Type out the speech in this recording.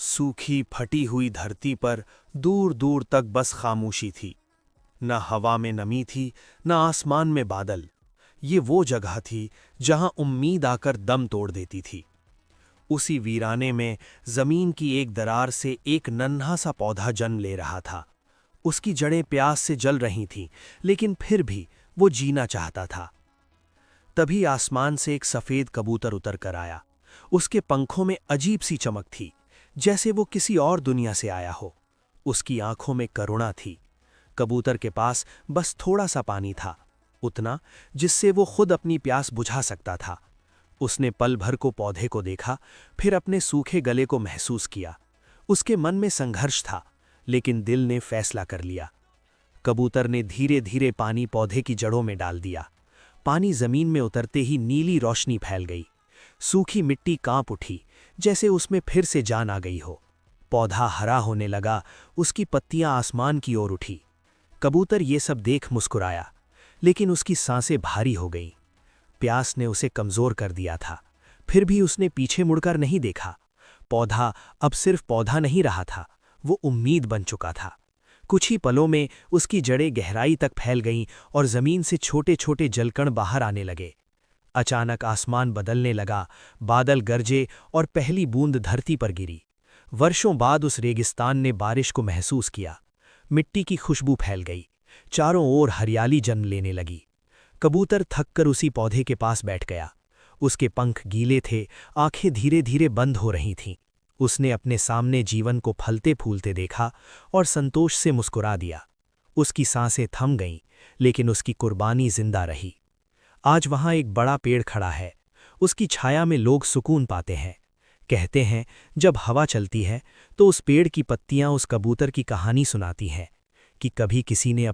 सूखी फटी हुई धरती पर दूर दूर तक बस खामोशी थी। न हवा में नमी थी, न आसमान में बादल। ये वो जगह थी जहां उम्मीद आकर दम तोड़ देती थी। उसी वीराने में जमीन की एक दरार से एक नन्हा सा पौधा जन्म ले रहा था। उसकी जड़ें प्यास से जल रही थीं, लेकिन फिर भी वो जीना चाहता था। तभी आसमान से एक सफेद कबूतर उतर कर आया। उसके पंखों में अजीब सी चमक थी, जैसे वो किसी और दुनिया से आया हो। उसकी आंखों में करुणा थी। कबूतर के पास बस थोड़ा सा पानी था, उतना जिससे वो खुद अपनी प्यास बुझा सकता था। उसने पल भर को पौधे को देखा, फिर अपने सूखे गले को महसूस किया। उसके मन में संघर्ष था, लेकिन दिल ने फैसला कर लिया। कबूतर ने धीरे धीरे पानी पौधे की जड़ों में डाल दिया। पानी जमीन में उतरते ही नीली रोशनी फैल गई। सूखी मिट्टी कांप उठी, जैसे उसमें फिर से जान आ गई हो। पौधा हरा होने लगा, उसकी पत्तियां आसमान की ओर उठी। कबूतर ये सब देख मुस्कुराया, लेकिन उसकी सांसें भारी हो गईं। प्यास ने उसे कमजोर कर दिया था। फिर भी उसने पीछे मुड़कर नहीं देखा। पौधा अब सिर्फ पौधा नहीं रहा था, वो उम्मीद बन चुका था। कुछ ही पलों में उसकी जड़ें गहराई तक फैल गईं और जमीन से छोटे छोटे जलकण बाहर आने लगे। अचानक आसमान बदलने लगा, बादल गरजे और पहली बूंद धरती पर गिरी। वर्षों बाद उस रेगिस्तान ने बारिश को महसूस किया। मिट्टी की खुशबू फैल गई, चारों ओर हरियाली जन्म लेने लगी। कबूतर थककर उसी पौधे के पास बैठ गया। उसके पंख गीले थे, आंखें धीरे धीरे बंद हो रही थीं। उसने अपने सामने जीवन को फलते फूलते देखा और संतोष से मुस्कुरा दिया। उसकी सांसें थम गईं, लेकिन उसकी कुर्बानी जिंदा रही। आज वहां एक बड़ा पेड़ खड़ा है। उसकी छाया में लोग सुकून पाते हैं। कहते हैं, जब हवा चलती है तो उस पेड़ की पत्तियां उस कबूतर की कहानी सुनाती हैं कि कभी किसी ने